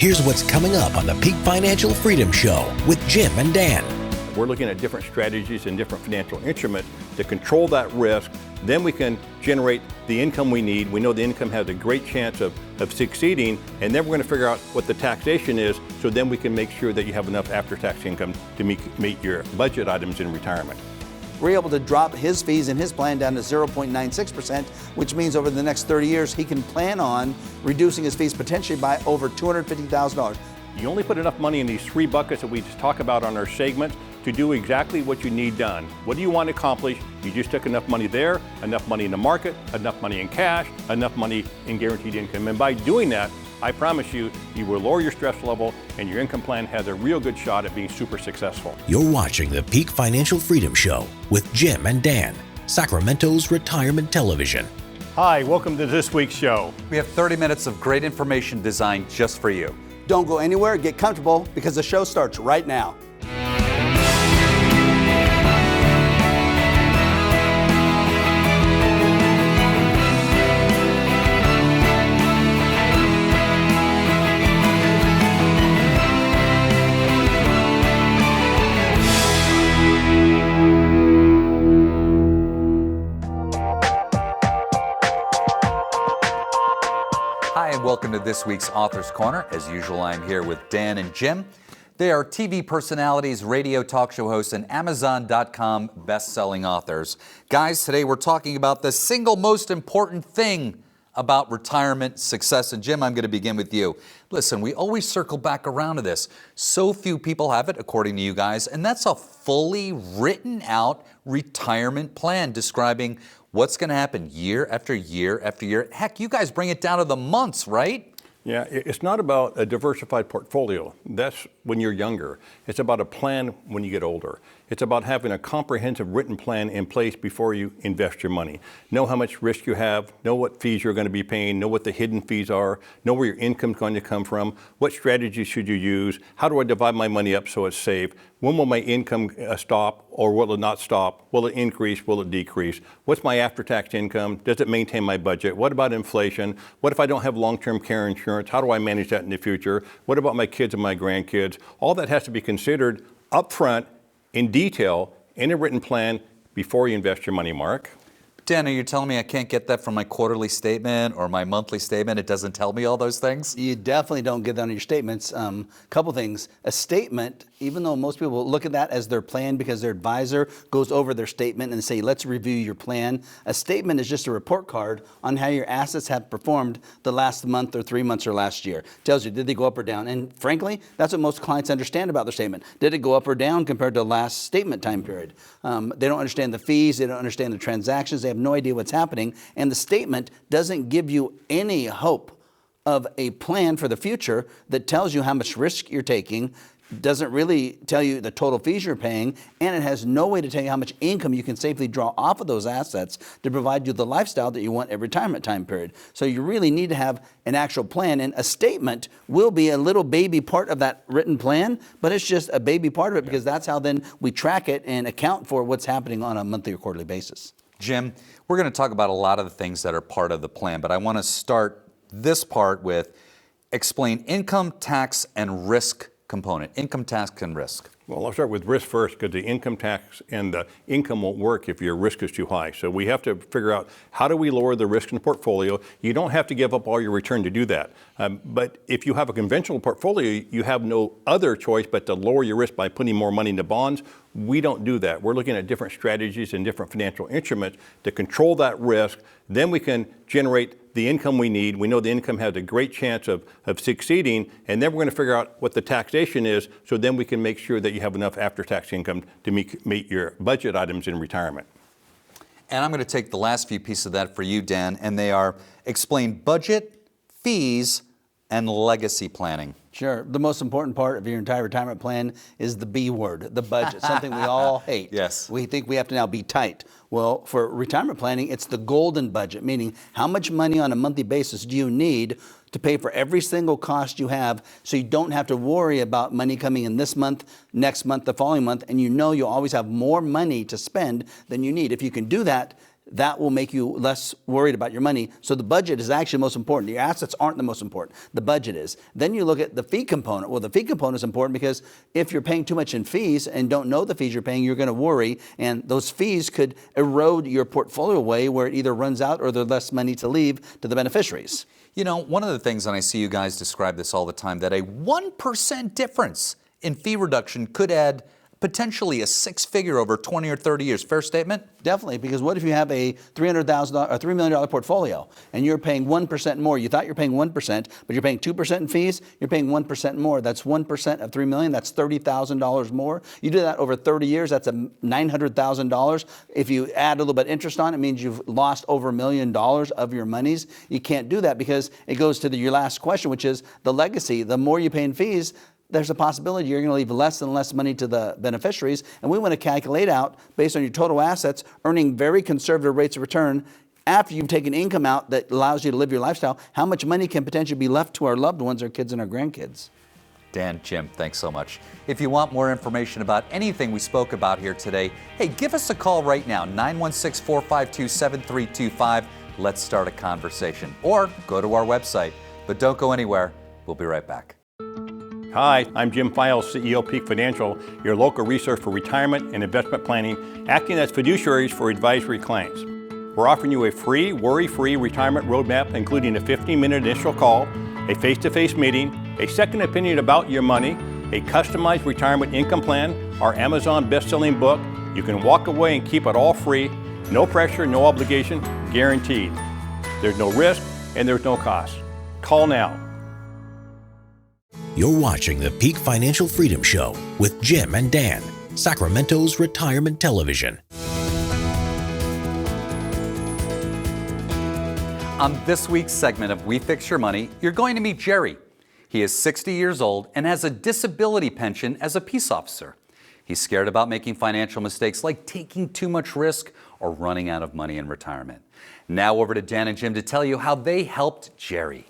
Here's what's coming up on the Peak Financial Freedom Show with Jim and Dan. We're looking at different strategies and different financial instruments to control that risk. Then we can generate the income we need. We know the income has a great chance of succeeding, and then we're going to figure out what the taxation is, so then we can make sure that you have enough after-tax income to meet your budget items in retirement. We're able to drop his fees in his plan down to 0.96%, which means over the next 30 years, he can plan on reducing his fees potentially by over $250,000. You only put enough money in these three buckets that we just talk about on our segments to do exactly what you need done. What do you want to accomplish? You just took enough money there, enough money in the market, enough money in cash, enough money in guaranteed income. And by doing that, I promise you, you will lower your stress level and your income plan has a real good shot at being super successful. You're watching the Peak Financial Freedom Show with Jim and Dan, Sacramento's retirement television. Hi, welcome to this week's show. We have 30 minutes of great information designed just for you. Don't go anywhere, get comfortable, because the show starts right now. Welcome to this week's Author's Corner. As usual, I'm here with Dan and Jim. They are TV personalities, radio talk show hosts, and Amazon.com best-selling authors. Guys, today we're talking about the single most important thing about retirement success. And Jim, I'm going to begin with you. Listen, we always circle back around to this. So few people have it, according to you guys, and that's a fully written out retirement plan describing what's going to happen year after year after year. Heck, you guys bring it down to the months, right? Yeah, it's not about a diversified portfolio. That's when you're younger. It's about a plan when you get older. It's about having a comprehensive written plan in place before you invest your money. Know how much risk you have, know what fees you're going to be paying, know what the hidden fees are, know where your income's going to come from, what strategies should you use, how do I divide my money up so it's safe, when will my income stop or will it not stop, will it increase, will it decrease, what's my after-tax income, does it maintain my budget, what about inflation, what if I don't have long-term care insurance, how do I manage that in the future, what about my kids and my grandkids. All that has to be considered upfront in detail in a written plan before you invest your money, Mark. Dan, are you telling me I can't get that from my quarterly statement or my monthly statement? It doesn't tell me all those things? You definitely don't get that on your statements. Couple things. A statement, even though most people look at that as their plan because their advisor goes over their statement and say, let's review your plan. A statement is just a report card on how your assets have performed the last month or 3 months or last year. Tells you, did they go up or down? And frankly, that's what most clients understand about their statement. Did it go up or down compared to last statement time period? They don't understand the fees. They don't understand the transactions. They have no idea what's happening, and the statement doesn't give you any hope of a plan for the future that tells you how much risk you're taking, doesn't really tell you the total fees you're paying, and it has no way to tell you how much income you can safely draw off of those assets to provide you the lifestyle that you want at retirement time period. So you really need to have an actual plan, and a statement will be a little baby part of that written plan, but it's just a baby part of it because that's how then we track it and account for what's happening on a monthly or quarterly basis. Jim, we're going to talk about a lot of the things that are part of the plan, but I want to start this part with explain income, tax, and risk component. Income, tax, and risk. Well, I'll start with risk first because the income tax and the income won't work if your risk is too high. So we have to figure out how do we lower the risk in the portfolio. You don't have to give up all your return to do that. But if you have a conventional portfolio, you have no other choice but to lower your risk by putting more money into bonds. We don't do that. We're looking at different strategies and different financial instruments to control that risk. Then we can generate the income we need. We know the income has a great chance of succeeding, and then we're going to figure out what the taxation is, so then we can make sure that you have enough after-tax income to meet your budget items in retirement. And I'm going to take the last few pieces of that for you, Dan, and they are explain budget, fees, and legacy planning. Sure. The most important part of your entire retirement plan is the B word, the budget, something we all hate. Yes. We think we have to now be tight. Well, for retirement planning, it's the golden budget, meaning how much money on a monthly basis do you need to pay for every single cost you have so you don't have to worry about money coming in this month, next month, the following month, and you know you'll always have more money to spend than you need. If you can do that, that will make you less worried about your money. So the budget is actually most important. Your assets aren't the most important. The budget is. Then you look at the fee component. Well, the fee component is important because if you're paying too much in fees and don't know the fees you're paying, you're going to worry, and those fees could erode your portfolio away where it either runs out or there's less money to leave to the beneficiaries. You know, one of the things, and I see you guys describe this all the time, that a 1% difference in fee reduction could add potentially a six-figure over 20 or 30 years. Fair statement? Definitely, because what if you have a $300,000 or $3 million portfolio and you're paying 1% more? You thought you're paying 1%, but you're paying 2% in fees. You're paying 1% more. That's 1% of $3 million. That's $30,000 more. You do that over 30 years. That's $900,000. If you add a little bit of interest on it, it means you've lost over $1 million of your monies. You can't do that because it goes to your last question, which is the legacy. The more you pay in fees, there's a possibility you're going to leave less and less money to the beneficiaries. And we want to calculate out, based on your total assets, earning very conservative rates of return after you've taken income out that allows you to live your lifestyle, how much money can potentially be left to our loved ones, our kids and our grandkids. Dan, Jim, thanks so much. If you want more information about anything we spoke about here today, hey, give us a call right now, 916-452-7325. Let's start a conversation. Or go to our website. But don't go anywhere. We'll be right back. Hi, I'm Jim Files, CEO of Peak Financial, your local resource for retirement and investment planning, acting as fiduciaries for advisory clients. We're offering you a free, worry-free retirement roadmap, including a 15-minute initial call, a face-to-face meeting, a second opinion about your money, a customized retirement income plan, our Amazon best-selling book. You can walk away and keep it all free, no pressure, no obligation, guaranteed. There's no risk and there's no cost. Call now. You're watching the Peak Financial Freedom Show with Jim and Dan, Sacramento's retirement television. On this week's segment of We Fix Your Money, you're going to meet Jerry. He is 60 years old and has a disability pension as a peace officer. He's scared about making financial mistakes like taking too much risk or running out of money in retirement. Now over to Dan and Jim to tell you how they helped Jerry.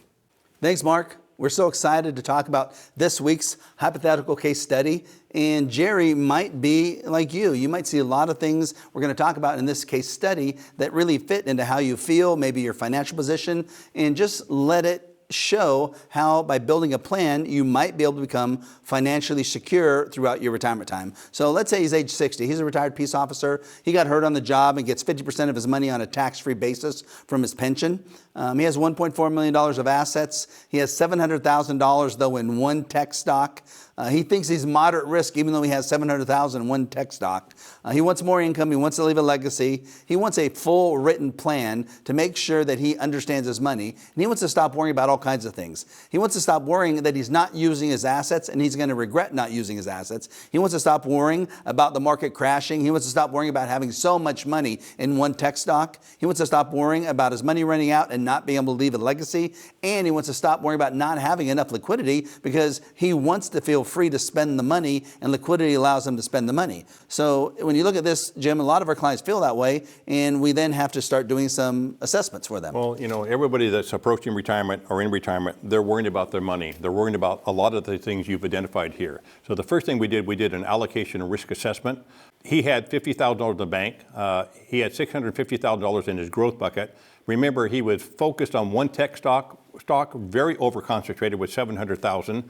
Thanks, Mark. We're so excited to talk about this week's hypothetical case study. And Jerry might be like you. You might see a lot of things we're going to talk about in this case study that really fit into how you feel, maybe your financial position, and just let it show how by building a plan you might be able to become financially secure throughout your retirement time. So let's say he's age 60. He's a retired peace officer. He got hurt on the job and gets 50% of his money on a tax-free basis from his pension. He has $1.4 million of assets. He has $700,000 though in one tech stock. He thinks he's moderate risk even though he has $700,000 in one tech stock. He wants more income. He wants to leave a legacy. He wants a full written plan to make sure that he understands his money. And he wants to stop worrying about all kinds of things. He wants to stop worrying that he's not using his assets and he's going to regret not using his assets. He wants to stop worrying about the market crashing. He wants to stop worrying about having so much money in one tech stock. He wants to stop worrying about his money running out and not being able to leave a legacy. And he wants to stop worrying about not having enough liquidity because he wants to feel free to spend the money, and liquidity allows him to spend the money. So when you look at this, Jim, a lot of our clients feel that way, and we then have to start doing some assessments for them. Well, you know, everybody that's approaching retirement or in retirement, they're worried about their money. They're worried about a lot of the things you've identified here. So the first thing we did an allocation and risk assessment. He had $50,000 in the bank. He had $650,000 in his growth bucket. Remember, he was focused on one tech stock, very over-concentrated with $700,000.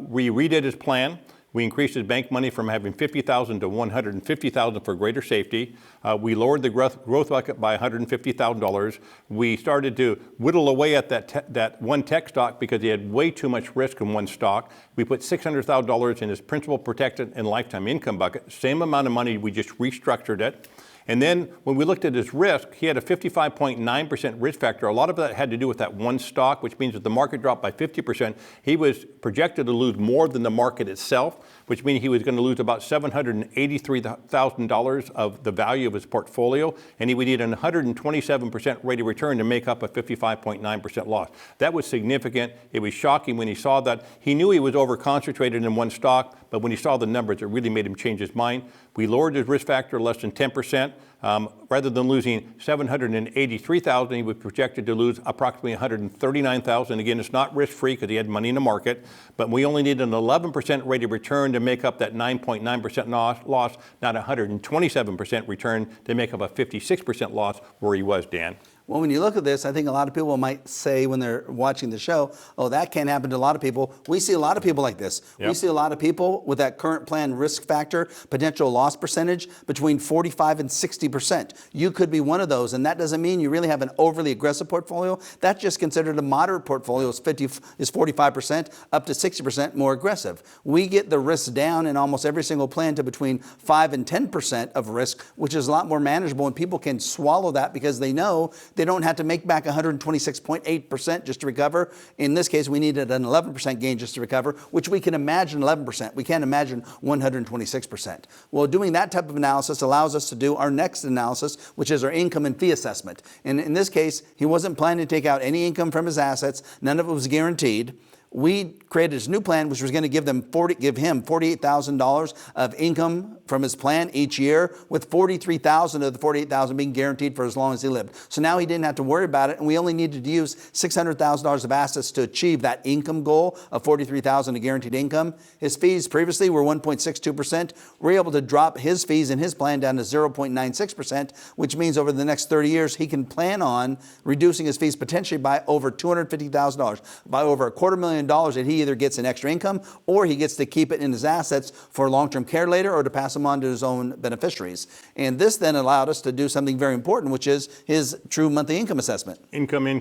We redid his plan. We increased his bank money from having $50,000 to $150,000 for greater safety. We lowered the growth bucket by $150,000. We started to whittle away at that one tech stock because he had way too much risk in one stock. We put $600,000 in his principal protected and lifetime income bucket. Same amount of money, we just restructured it. And then when we looked at his risk, he had a 55.9% risk factor. A lot of that had to do with that one stock, which means that the market dropped by 50%. He was projected to lose more than the market itself, which means he was going to lose about $783,000 of the value of his portfolio, and he would need a 127% rate of return to make up a 55.9% loss. That was significant. It was shocking when he saw that. He knew he was over-concentrated in one stock, but when he saw the numbers, it really made him change his mind. We lowered his risk factor less than 10%. Rather than losing $783,000, he was projected to lose approximately $139,000. Again, it's not risk-free because he had money in the market, but we only need an 11% rate of return to make up that 9.9% loss, not 127% return to make up a 56% loss where he was, Dan. Well, when you look at this, I think a lot of people might say when they're watching the show, oh, that can't happen to a lot of people. We see a lot of people like this. Yep. We see a lot of people with that current plan risk factor, potential loss percentage between 45 and 60%. You could be one of those, and that doesn't mean you really have an overly aggressive portfolio. That's just considered a moderate portfolio is 45% up to 60% more aggressive. We get the risk down in almost every single plan to between 5 and 10% of risk, which is a lot more manageable, and people can swallow that because they know they don't have to make back 126.8% just to recover. In this case, we needed an 11% gain just to recover, which we can imagine 11%. We can't imagine 126%. Well, doing that type of analysis allows us to do our next analysis, which is our income and fee assessment. And in this case, he wasn't planning to take out any income from his assets. None of it was guaranteed. We created this new plan, which was going to give him $48,000 of income from his plan each year, with $43,000 of the $48,000 being guaranteed for as long as he lived. So now he didn't have to worry about it, and we only needed to use $600,000 of assets to achieve that income goal of $43,000 of guaranteed income. His fees previously were 1.62%. We're able to drop his fees in his plan down to 0.96%, which means over the next 30 years, he can plan on reducing his fees potentially by over $250,000, by over $250,000 that he either gets an extra income or he gets to keep it in his assets for long-term care later or to pass them on to his own beneficiaries. And this then allowed us to do something very important, which is his true monthly income assessment. Income,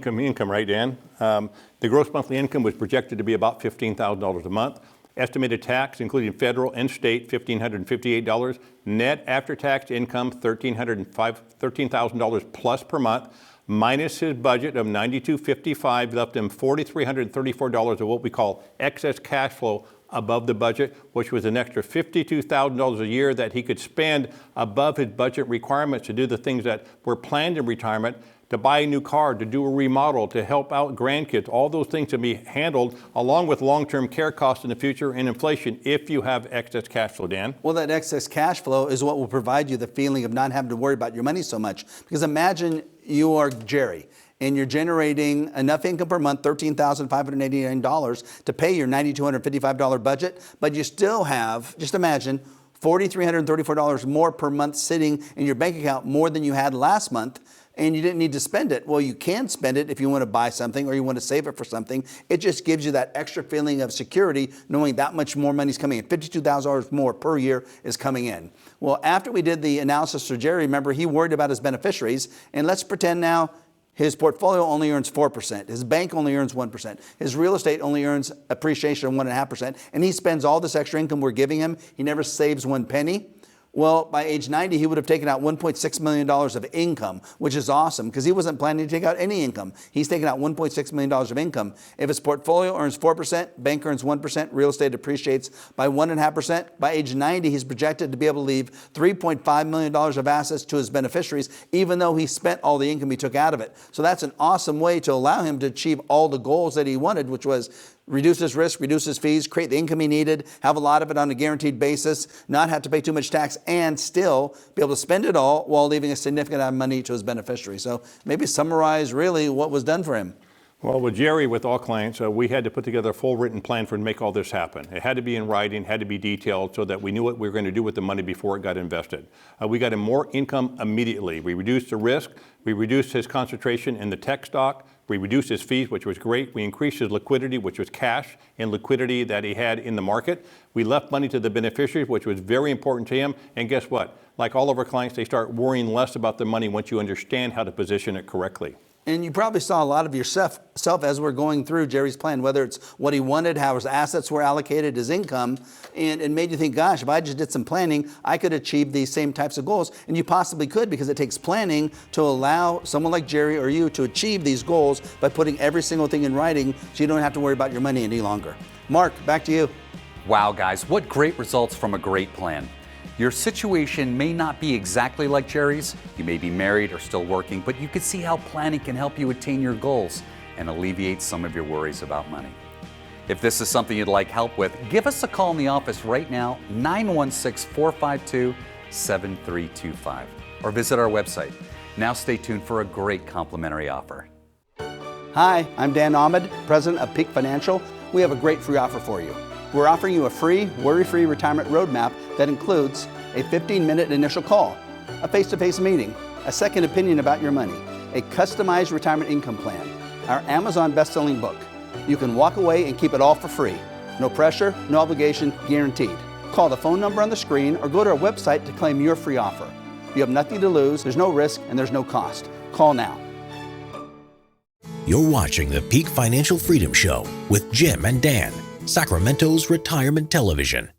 right, Dan? The gross monthly income was projected to be about $15,000 a month. Estimated tax, including federal and state, $1,558. Net after-tax income, $13,000 plus per month. Minus his budget of $92.55 left him $4,334 of what we call excess cash flow above the budget, which was an extra $52,000 a year that he could spend above his budget requirements to do the things that were planned in retirement, to buy a new car, to do a remodel, to help out grandkids. All those things can be handled along with long-term care costs in the future and inflation if you have excess cash flow, Dan. Well, that excess cash flow is what will provide you the feeling of not having to worry about your money so much. Because imagine you are Jerry and you're generating enough income per month, $13,589, to pay your $9,255 budget, but you still have, just imagine, $4,334 more per month sitting in your bank account, more than you had last month, and you didn't need to spend it. Well, you can spend it if you want to buy something or you want to save it for something. It just gives you that extra feeling of security knowing that much more money is coming in. $52,000 more per year is coming in. Well, after we did the analysis for Jerry, remember, he worried about his beneficiaries. And let's pretend now his portfolio only earns 4%. His bank only earns 1%. His real estate only earns appreciation of 1.5%. And he spends all this extra income we're giving him. He never saves one penny. Well, by age 90, he would have taken out $1.6 million of income, which is awesome because he wasn't planning to take out any income. He's taken out $1.6 million of income. If his portfolio earns 4%, bank earns 1%, real estate appreciates by 1.5%, by age 90, he's projected to be able to leave $3.5 million of assets to his beneficiaries, even though he spent all the income he took out of it. So that's an awesome way to allow him to achieve all the goals that he wanted, which was reduce his risk, reduce his fees, create the income he needed, have a lot of it on a guaranteed basis, not have to pay too much tax, and still be able to spend it all while leaving a significant amount of money to his beneficiary. So maybe summarize really what was done for him. Well, with Jerry, with all clients, we had to put together a full written plan for to make all this happen. It had to be in writing, had to be detailed so that we knew what we were going to do with the money before it got invested. We got him more income immediately. We reduced the risk. We reduced his concentration in the tech stock. We reduced his fees, which was great. We increased his liquidity, which was cash and liquidity that he had in the market. We left money to the beneficiaries, which was very important to him. And guess what? Like all of our clients, they start worrying less about the money once you understand how to position it correctly. And you probably saw a lot of yourself as we're going through Jerry's plan, whether it's what he wanted, how his assets were allocated, his income, and it made you think, gosh, if I just did some planning, I could achieve these same types of goals. And you possibly could, because it takes planning to allow someone like Jerry or you to achieve these goals by putting every single thing in writing so you don't have to worry about your money any longer. Mark, back to you. Wow, guys, what great results from a great plan. Your situation may not be exactly like Jerry's. You may be married or still working, but you can see how planning can help you attain your goals and alleviate some of your worries about money. If this is something you'd like help with, give us a call in the office right now, 916-452-7325, or visit our website. Now stay tuned for a great complimentary offer. Hi, I'm Dan Ahmed, president of Peak Financial. We have a great free offer for you. We're offering you a free, worry-free retirement roadmap that includes a 15-minute initial call, a face-to-face meeting, a second opinion about your money, a customized retirement income plan, our Amazon best-selling book. You can walk away and keep it all for free. No pressure, no obligation, guaranteed. Call the phone number on the screen or go to our website to claim your free offer. You have nothing to lose, there's no risk, and there's no cost. Call now. You're watching the Peak Financial Freedom Show with Jim and Dan, Sacramento's retirement television.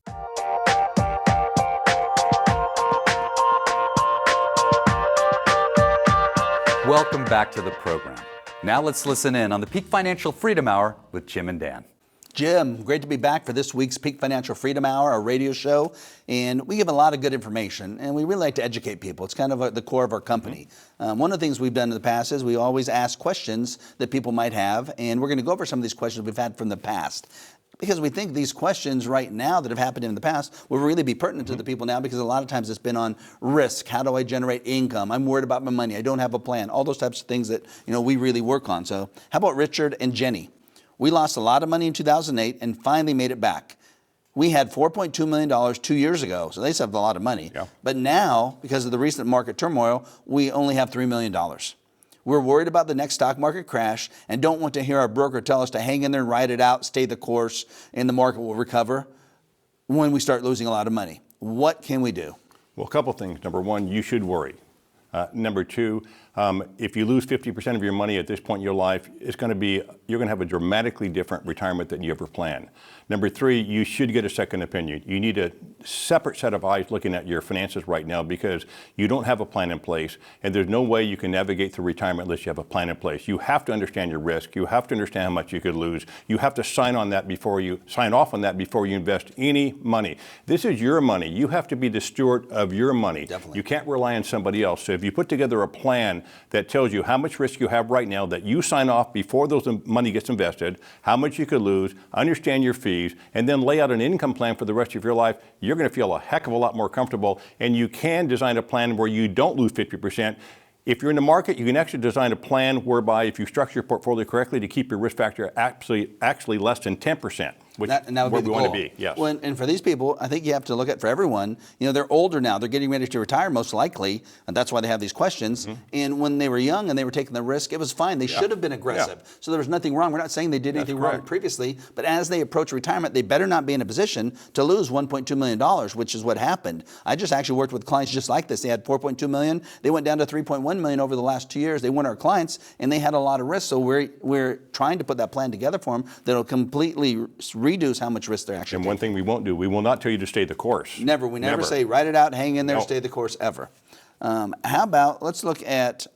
Welcome back to the program. Now let's listen in on the Peak Financial Freedom Hour with Jim and Dan. Jim, great to be back for this week's Peak Financial Freedom Hour, our radio show. And we give a lot of good information, and we really like to educate people. It's kind of the core of our company. One of the things we've done in the past is we always ask questions that people might have, and we're going to go over some of these questions we've had from the past. Because we think these questions right now that have happened in the past will really be pertinent to the people now, because a lot of times it's been on risk. How do I generate income? I'm worried about my money. I don't have a plan. All those types of things that we really work on. So how about Richard and Jenny? We lost a lot of money in 2008 and finally made it back. We had $4.2 million 2 years ago, so they saved a lot of money. Yeah. But now, because of the recent market turmoil, we only have $3 million. We're worried about the next stock market crash and don't want to hear our broker tell us to hang in there and ride it out, stay the course, and the market will recover when we start losing a lot of money. What can we do? Well, a couple things. Number one, you should worry. Number two, if you lose 50% of your money at this point in your life, you're going to have a dramatically different retirement than you ever planned. Number three, you should get a second opinion. You need a separate set of eyes looking at your finances right now, because you don't have a plan in place, and there's no way you can navigate through retirement unless you have a plan in place. You have to understand your risk. You have to understand how much you could lose. You have to sign off on that before you invest any money. This is your money. You have to be the steward of your money. Definitely. You can't rely on somebody else. So if you put together a plan that tells you how much risk you have right now, that you sign off before those money gets invested, how much you could lose, understand your fees, and then lay out an income plan for the rest of your life, you're going to feel a heck of a lot more comfortable. And you can design a plan where you don't lose 50%. If you're in the market, you can actually design a plan whereby, if you structure your portfolio correctly, to keep your risk factor actually less than 10%, which is where we want to be. Yes. Well, and for these people, I think you have to look at, for everyone, they're older now. They're getting ready to retire most likely, and that's why they have these questions. Mm-hmm. And when they were young and they were taking the risk, it was fine. They should have been aggressive. Yeah. So there was nothing wrong. We're not saying they did anything wrong previously, but as they approach retirement, they better not be in a position to lose $1.2 million, which is what happened. I just actually worked with clients just like this. They had $4.2 million. They went down to $3.1 million over the last 2 years. They weren't our clients, and they had a lot of risk. So we're trying to put that plan together for them that'll completely reduce how much risk they're actually taking. One thing we won't do, we will not tell you to stay the course. Never. We never say write it out, hang in there, stay the course, ever. How about, let's look at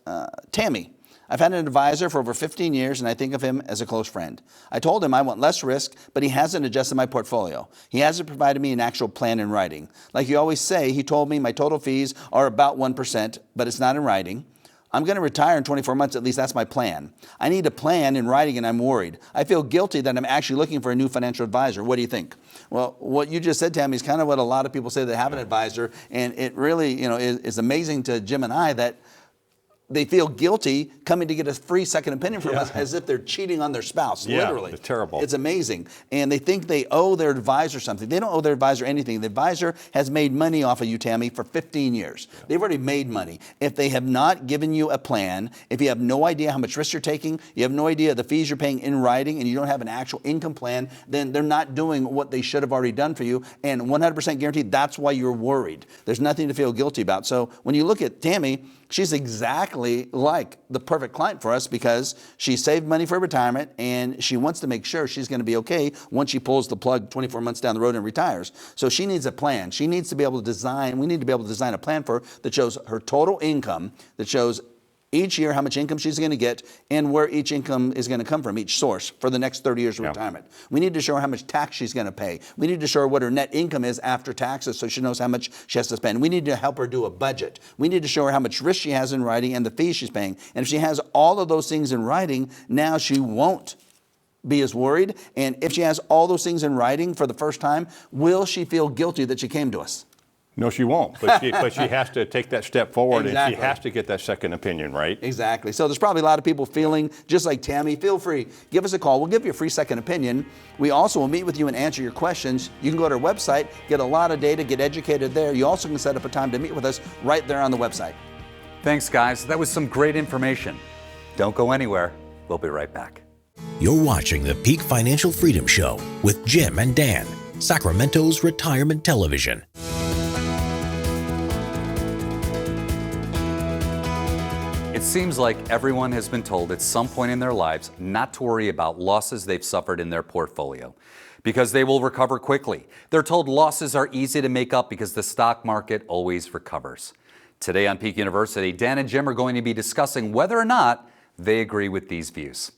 Tammy. I've had an advisor for over 15 years, and I think of him as a close friend. I told him I want less risk, but he hasn't adjusted my portfolio. He hasn't provided me an actual plan in writing. Like you always say, he told me my total fees are about 1%, but it's not in writing. I'm going to retire in 24 months, at least that's my plan. I need a plan in writing, and I'm worried. I feel guilty that I'm actually looking for a new financial advisor. What do you think? Well, what you just said, Tammy, is kind of what a lot of people say that have an advisor, and it really is amazing to Jim and I that they feel guilty coming to get a free second opinion from us, as if they're cheating on their spouse, literally. It's terrible. It's amazing. And they think they owe their advisor something. They don't owe their advisor anything. The advisor has made money off of you, Tammy, for 15 years. Yeah. They've already made money. If they have not given you a plan, if you have no idea how much risk you're taking, you have no idea the fees you're paying in writing, and you don't have an actual income plan, then they're not doing what they should have already done for you. And 100% guaranteed, that's why you're worried. There's nothing to feel guilty about. So when you look at Tammy, she's exactly like the perfect client for us, because she saved money for retirement and she wants to make sure she's going to be okay once she pulls the plug 24 months down the road and retires. So she needs a plan. She needs to be able to design, we need to be able to design a plan for her that shows her total income, that shows each year how much income she's going to get and where each income is going to come from, each source, for the next 30 years of retirement. We need to show her how much tax she's going to pay. We need to show her what her net income is after taxes, so she knows how much she has to spend. We need to help her do a budget. We need to show her how much risk she has in writing and the fees she's paying. And if she has all of those things in writing, now she won't be as worried. And if she has all those things in writing for the first time, will she feel guilty that she came to us? No, she won't. But she has to take that step forward, Exactly. and she has to get that second opinion, right? Exactly. So there's probably a lot of people feeling just like Tammy. Feel free. Give us a call. We'll give you a free second opinion. We also will meet with you and answer your questions. You can go to our website, get a lot of data, get educated there. You also can set up a time to meet with us right there on the website. Thanks, guys. That was some great information. Don't go anywhere. We'll be right back. You're watching the Peak Financial Freedom Show with Jim and Dan, Sacramento's retirement television. It seems like everyone has been told at some point in their lives not to worry about losses they've suffered in their portfolio because they will recover quickly. They're told losses are easy to make up because the stock market always recovers. Today on Peak University, Dan and Jim are going to be discussing whether or not they agree with these views.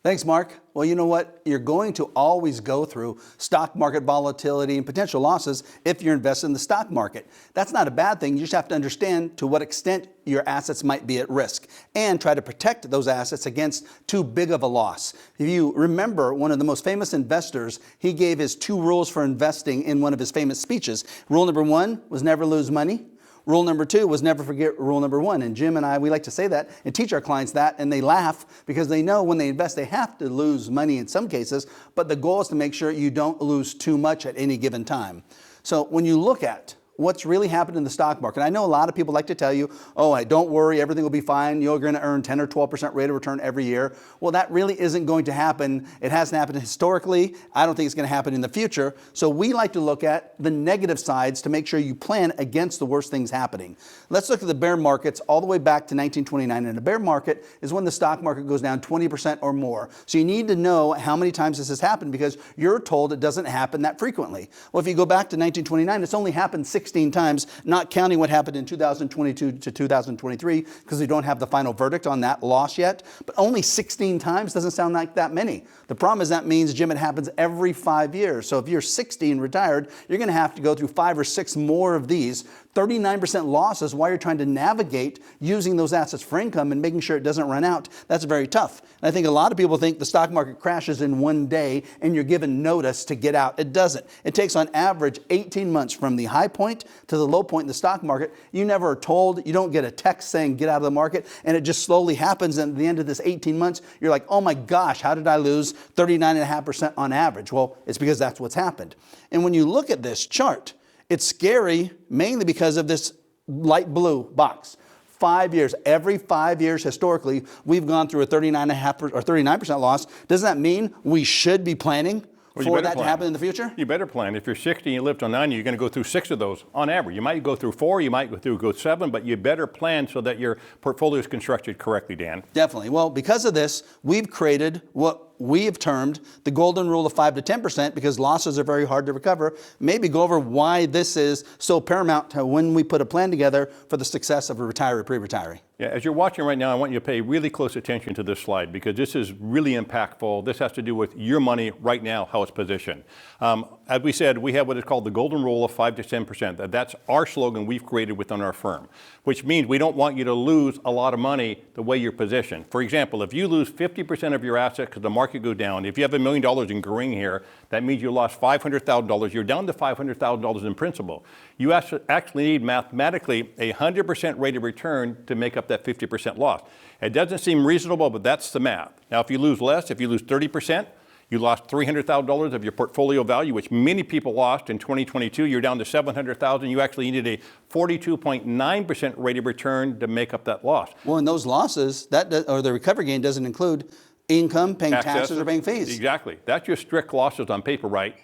Thanks, Mark. Well, you know what? You're going to always go through stock market volatility and potential losses if you're invested in the stock market. That's not a bad thing. You just have to understand to what extent your assets might be at risk and try to protect those assets against too big of a loss. If you remember, one of the most famous investors, he gave his 2 rules for investing in one of his famous speeches. Rule number 1 was never lose money. Rule number 2 was never forget rule number 1. And Jim and I, we like to say that and teach our clients that, and they laugh because they know when they invest, they have to lose money in some cases, but the goal is to make sure you don't lose too much at any given time. So when you look at what's really happened in the stock market, I know a lot of people like to tell you, oh, don't worry, everything will be fine. You're going to earn 10 or 12% rate of return every year. Well, that really isn't going to happen. It hasn't happened historically. I don't think it's going to happen in the future. So we like to look at the negative sides to make sure you plan against the worst things happening. Let's look at the bear markets all the way back to 1929. And a bear market is when the stock market goes down 20% or more. So you need to know how many times this has happened because you're told it doesn't happen that frequently. Well, if you go back to 1929, it's only happened 16 times, not counting what happened in 2022 to 2023, because we don't have the final verdict on that loss yet. But only 16 times doesn't sound like that many. The problem is that means, Jim, it happens every 5 years. So if you're 60 and retired, you're going to have to go through 5 or 6 more of these. 39% losses while you're trying to navigate using those assets for income and making sure it doesn't run out. That's very tough. And I think a lot of people think the stock market crashes in one day and you're given notice to get out. It doesn't. It takes on average 18 months from the high point to the low point in the stock market. You never are told, you don't get a text saying get out of the market, and it just slowly happens. And at the end of this 18 months, you're like, oh my gosh, how did I lose 39.5% on average? Well, it's because that's what's happened. And when you look at this chart, it's scary mainly because of this light blue box. 5 years, every 5 years historically, we've gone through a 39.5% or 39% loss. Does that mean we should be planning for that to happen in the future? You better plan. If you're 60 and you live till 90, you're going to go through 6 of those on average. You might go through 4, you might go 7, but you better plan so that your portfolio is constructed correctly, Dan. Definitely. Well, because of this, we've created what we have termed the golden rule of 5 to 10% because losses are very hard to recover. Maybe go over why this is so paramount to when we put a plan together for the success of a retiree, pre-retiree. Yeah, as you're watching right now, I want you to pay really close attention to this slide because this is really impactful. This has to do with your money right now, how it's positioned. As we said, we have what is called the golden rule of 5 to 10%. That's our slogan we've created within our firm, which means we don't want you to lose a lot of money the way you're positioned. For example, if you lose 50% of your assets because the market goes down, if you have $1 million in green here, that means you lost $500,000. You're down to $500,000 in principal. You actually need mathematically a 100% rate of return to make up that 50% loss. It doesn't seem reasonable, but that's the math. Now, if you lose less, if you lose 30%, you lost $300,000 of your portfolio value, which many people lost in 2022. You're down to $700,000. You actually needed a 42.9% rate of return to make up that loss. Well, in those losses, or the recovery gain doesn't include income, paying taxes, or paying fees. Exactly. That's your strict losses on paper, right?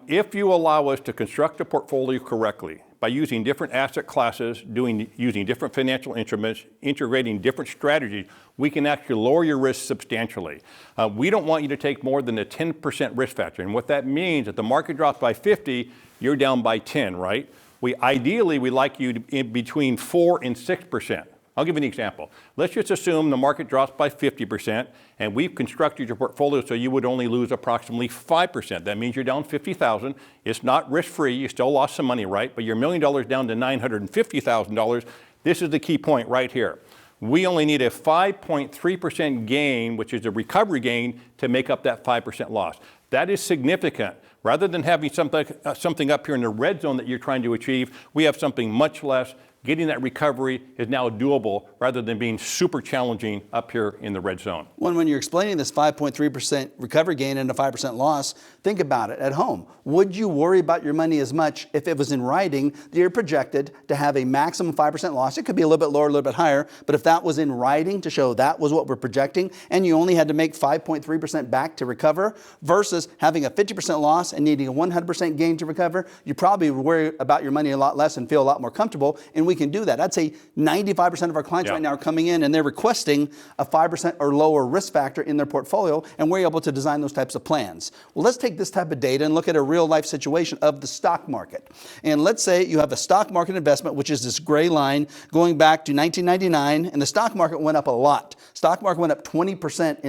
If you allow us to construct a portfolio correctly by using different asset classes, using different financial instruments, integrating different strategies, we can actually lower your risk substantially. We don't want you to take more than a 10% risk factor. And what that means, if the market drops by 50, you're down by 10, right? Ideally, we like you to in between 4 and 6%. I'll give you an example. Let's just assume the market drops by 50% and we've constructed your portfolio so you would only lose approximately 5%. That means you're down $50,000. It's not risk-free. You still lost some money, right? But you're $1 million down to $950,000. This is the key point right here. We only need a 5.3% gain, which is a recovery gain, to make up that 5% loss. That is significant. Rather than having something up here in the red zone that you're trying to achieve, we have something much less. Getting that recovery is now doable rather than being super challenging up here in the red zone. When you're explaining this 5.3% recovery gain and a 5% loss, think about it at home. Would you worry about your money as much if it was in writing that you're projected to have a maximum 5% loss? It could be a little bit lower, a little bit higher, but if that was in writing to show that was what we're projecting and you only had to make 5.3% back to recover versus having a 50% loss and needing a 100% gain to recover, you probably would worry about your money a lot less and feel a lot more comfortable, and we can do that. I'd say 95% of our clients right now are coming in and they're requesting a 5% or lower risk factor in their portfolio, and we're able to design those types of plans. Well, let's take this type of data and look at a real life situation of the stock market. And let's say you have a stock market investment, which is this gray line going back to 1999, and the stock market went up a lot. Stock market went up 20% in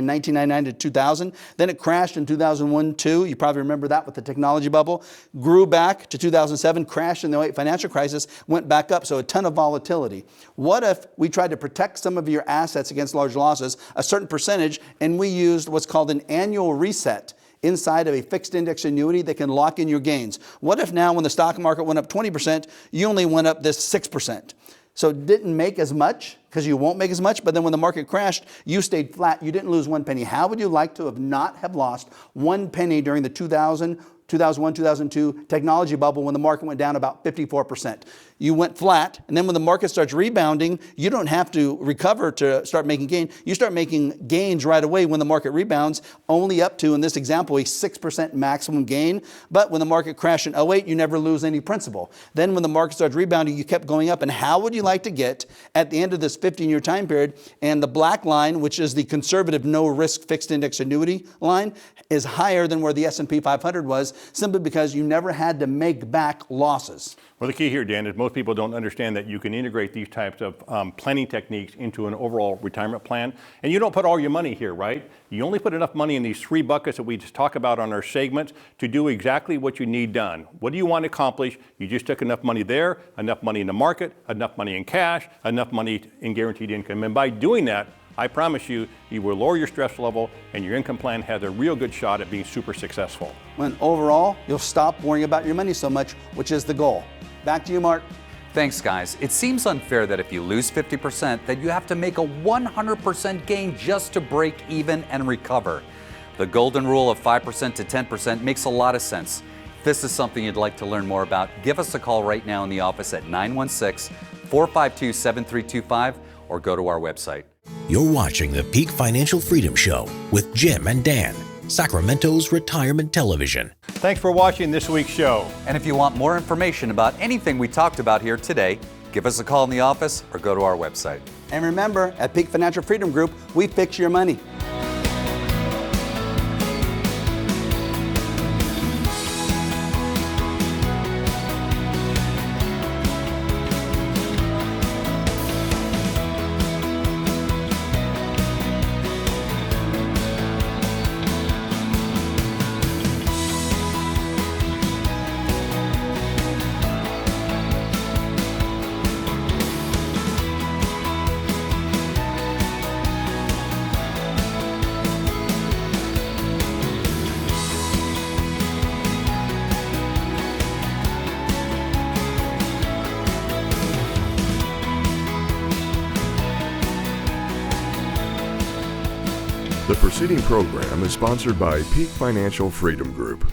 1999 to 2000. Then it crashed in 2001-2. You probably remember that with the technology bubble. Grew back to 2007, crashed in the 2008 financial crisis, went back up. So a ton of volatility. What if we tried to protect some of your assets against large losses, a certain percentage, and we used what's called an annual reset inside of a fixed index annuity that can lock in your gains? What if now when the stock market went up 20%, you only went up this 6%? So it didn't make as much because you won't make as much, but then when the market crashed, you stayed flat. You didn't lose 1 penny. How would you like to have not have lost 1 penny during the 2001, 2002 technology bubble when the market went down about 54%? You went flat, and then when the market starts rebounding, you don't have to recover to start making gain. You start making gains right away when the market rebounds, only up to, in this example, a 6% maximum gain. But when the market crashed in 2008, you never lose any principal. Then when the market starts rebounding, you kept going up. And how would you like to get at the end of this 15-year time period? And the black line, which is the conservative no-risk fixed index annuity line, is higher than where the S&P 500 was, simply because you never had to make back losses. Well, the key here, Dan, is most people don't understand that you can integrate these types of planning techniques into an overall retirement plan. And you don't put all your money here, right? You only put enough money in these 3 buckets that we just talk about on our segments to do exactly what you need done. What do you want to accomplish? You just took enough money there, enough money in the market, enough money in cash, enough money in guaranteed income. And by doing that, I promise you, you will lower your stress level and your income plan has a real good shot at being super successful. When overall, you'll stop worrying about your money so much, which is the goal. Back to you, Mark. Thanks, guys. It seems unfair that if you lose 50%, that you have to make a 100% gain just to break even and recover. The golden rule of 5% to 10% makes a lot of sense. If this is something you'd like to learn more about, give us a call right now in the office at 916-452-7325 or go to our website. You're watching the Peak Financial Freedom Show with Jim and Dan, Sacramento's retirement television. Thanks for watching this week's show. And if you want more information about anything we talked about here today, give us a call in the office or go to our website. And remember, at Peak Financial Freedom Group, we fix your money. The preceding program is sponsored by Peak Financial Freedom Group.